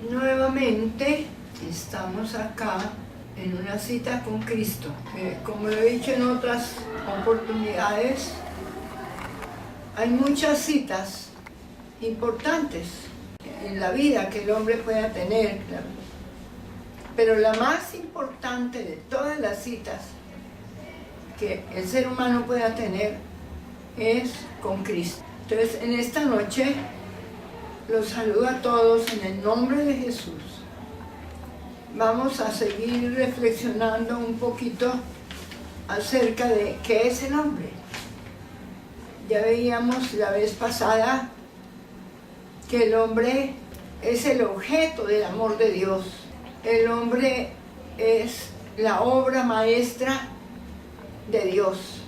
Nuevamente estamos acá en una cita con Cristo. Como lo he dicho en otras oportunidades, hay muchas citas importantes en la vida que el hombre pueda tener, pero la más importante de todas las citas que el ser humano pueda tener es con Cristo. Entonces, en esta noche los saludo a todos en el nombre de Jesús. Vamos a seguir reflexionando un poquito acerca de qué es el hombre. Ya veíamos la vez pasada que el hombre es el objeto del amor de Dios. El hombre es la obra maestra de Dios,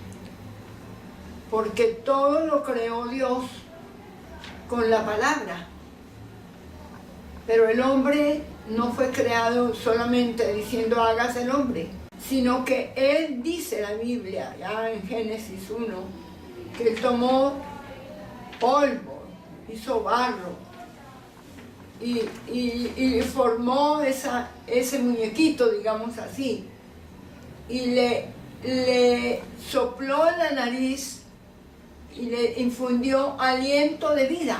porque todo lo creó Dios con la palabra. Pero el hombre no fue creado solamente diciendo hágase el hombre, sino que él dice la Biblia, ya en Génesis 1, que él tomó polvo, hizo barro y formó ese muñequito, digamos así, y le sopló en la nariz y le infundió aliento de vida,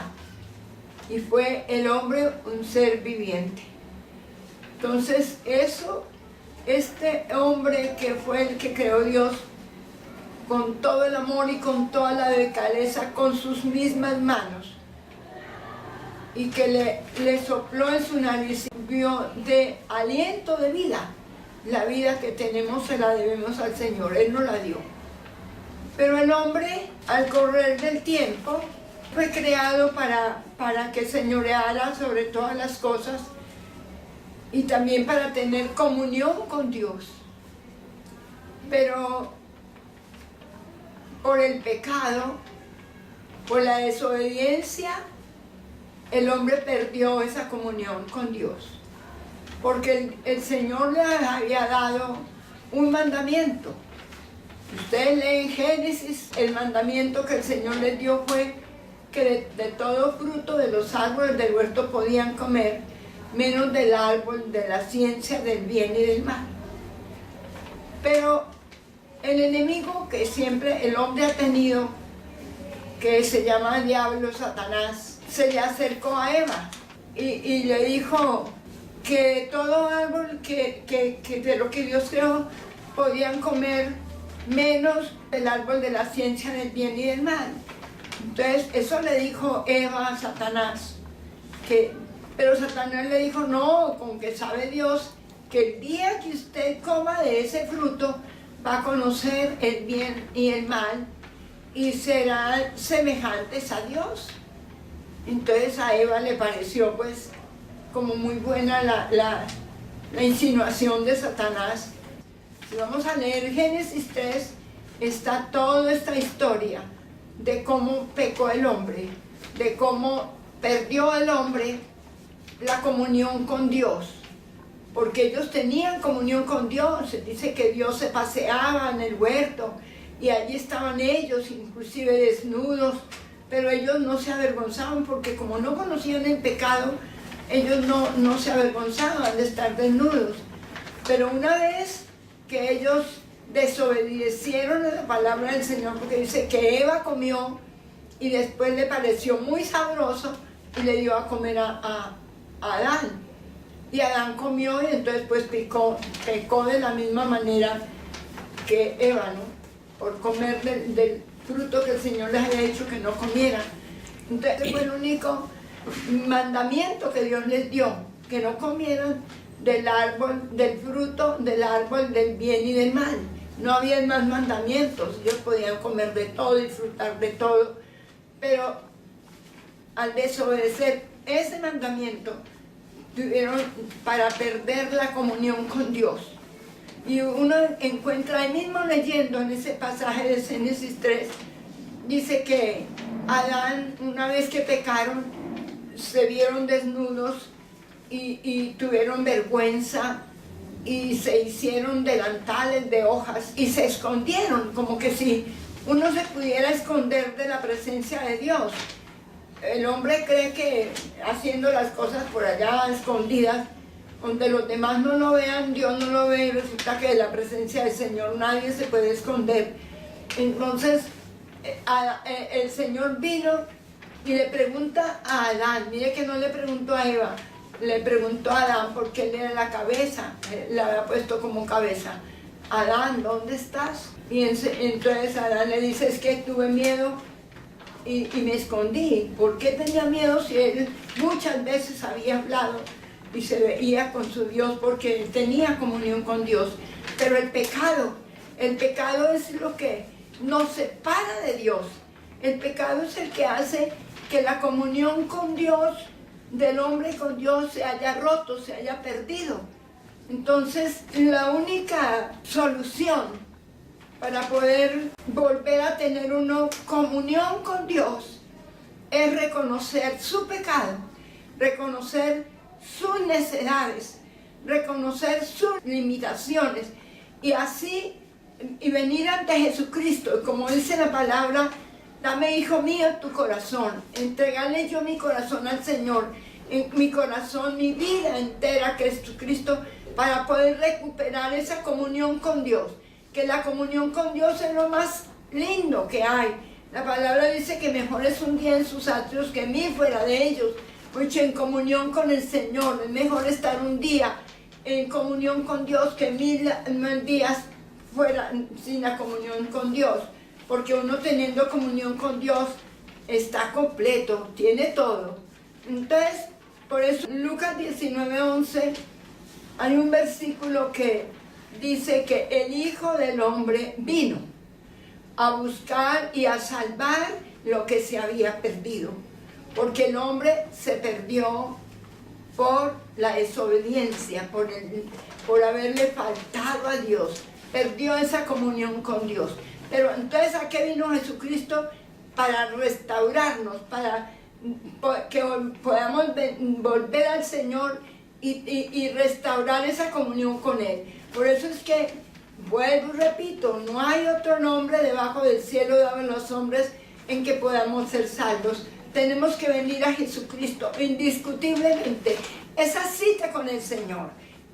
y fue el hombre un ser viviente. Entonces este hombre que fue el que creó Dios con todo el amor y con toda la delicadeza, con sus mismas manos, y que le sopló en su nariz, vio de aliento de vida. La vida que tenemos se la debemos al Señor, Él nos la dio. Pero el hombre, al correr del tiempo, fue creado para que señoreara sobre todas las cosas y también para tener comunión con Dios. Pero por el pecado, por la desobediencia, el hombre perdió esa comunión con Dios. Porque el Señor le había dado un mandamiento. Ustedes leen Génesis, el mandamiento que el Señor les dio fue que de todo fruto de los árboles del huerto podían comer, menos del árbol de la ciencia del bien y del mal. Pero el enemigo que siempre el hombre ha tenido, que se llama diablo, Satanás, se le acercó a Eva y le dijo que todo árbol que de lo que Dios creó podían comer, menos el árbol de la ciencia del bien y del mal. Entonces eso le dijo Eva a Satanás, pero Satanás le dijo no, con que sabe Dios que el día que usted coma de ese fruto va a conocer el bien y el mal y serán semejantes a Dios. Entonces a Eva le pareció pues como muy buena la insinuación de Satanás. Si vamos a leer Génesis 3, está toda esta historia de cómo pecó el hombre, de cómo perdió el hombre la comunión con Dios, porque ellos tenían comunión con Dios. Se dice que Dios se paseaba en el huerto y allí estaban ellos, inclusive desnudos, pero ellos no se avergonzaban, porque como no conocían el pecado, ellos no se avergonzaban de estar desnudos. Pero una vez que ellos desobedecieron a la palabra del Señor, porque dice que Eva comió y después le pareció muy sabroso y le dio a comer a Adán, y Adán comió y entonces pues pecó de la misma manera que Eva, ¿no? Por comer del fruto que el Señor les había dicho que no comieran. Entonces fue el único mandamiento que Dios les dio, que no comieran del árbol, del fruto del árbol del bien y del mal. No había más mandamientos, ellos podían comer de todo, disfrutar de todo, pero al desobedecer ese mandamiento, tuvieron para perder la comunión con Dios. Y uno encuentra ahí mismo leyendo en ese pasaje de Génesis 3, dice que Adán, una vez que pecaron, se vieron desnudos y tuvieron vergüenza y se hicieron delantales de hojas y se escondieron, como que si uno se pudiera esconder de la presencia de Dios. el hombre cree que haciendo las cosas por allá escondidas, donde los demás no lo vean, Dios no lo ve, y resulta que de la presencia del Señor nadie se puede esconder. Entonces el Señor vino y le pregunta a Adán, mire que no le preguntó a Eva, le preguntó a Adán porque él era la cabeza, le había puesto como cabeza. Adán, ¿dónde estás? Y entonces Adán le dice, es que tuve miedo y me escondí. ¿Por qué tenía miedo si él muchas veces había hablado y se veía con su Dios porque él tenía comunión con Dios? Pero el pecado es lo que nos separa de Dios. El pecado es el que hace que la comunión con Dios, del hombre con Dios, se haya roto, se haya perdido. Entonces, la única solución para poder volver a tener una comunión con Dios es reconocer su pecado, reconocer sus necesidades, reconocer sus limitaciones y así y venir ante Jesucristo. Como dice la palabra, dame, hijo mío, tu corazón, entregarle yo mi corazón al Señor, en mi corazón, mi vida entera, que es Jesucristo, para poder recuperar esa comunión con Dios, que la comunión con Dios es lo más lindo que hay. La palabra dice que mejor es un día en sus atrios que 1000 fuera de ellos, mucho en comunión con el Señor. Es mejor estar un día en comunión con Dios que 1000 días fuera sin la comunión con Dios, porque uno teniendo comunión con Dios está completo, tiene todo. Entonces, por eso Lucas 19:11 hay un versículo que dice que el Hijo del Hombre vino a buscar y a salvar lo que se había perdido, porque el hombre se perdió por la desobediencia, por haberle faltado a Dios, perdió esa comunión con Dios. Pero entonces, ¿a qué vino Jesucristo? Para restaurarnos, para que podamos volver al Señor y restaurar esa comunión con Él. Por eso es que, vuelvo y repito, no hay otro nombre debajo del cielo dado a los hombres en que podamos ser salvos. Tenemos que venir a Jesucristo, indiscutiblemente. Esa cita con el Señor,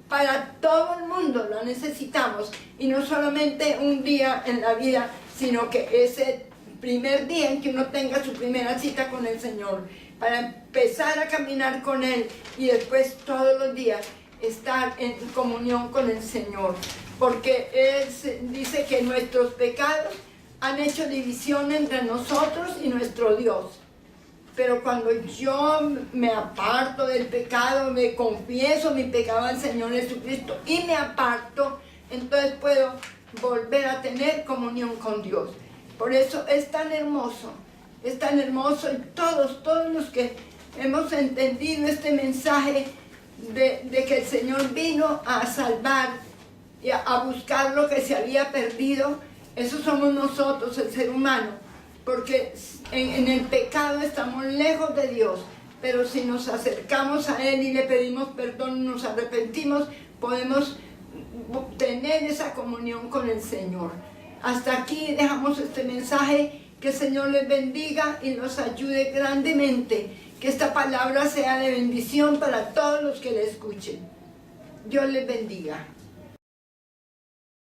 para todo el mundo la necesitamos, y no solamente un día en la vida, sino que ese primer día en que uno tenga su primera cita con el Señor, para empezar a caminar con Él y después todos los días estar en comunión con el Señor, porque Él dice que nuestros pecados han hecho división entre nosotros y nuestro Dios. Pero cuando yo me aparto del pecado, me confieso mi pecado al Señor Jesucristo y me aparto, entonces puedo volver a tener comunión con Dios. Por eso es tan hermoso, y todos los que hemos entendido este mensaje de que el Señor vino a salvar y a buscar lo que se había perdido, eso somos nosotros, el ser humano, porque en el pecado estamos lejos de Dios, pero si nos acercamos a Él y le pedimos perdón y nos arrepentimos, podemos tener esa comunión con el Señor. Hasta aquí dejamos este mensaje. Que el Señor les bendiga y nos ayude grandemente. Que esta palabra sea de bendición para todos los que la escuchen. Dios les bendiga.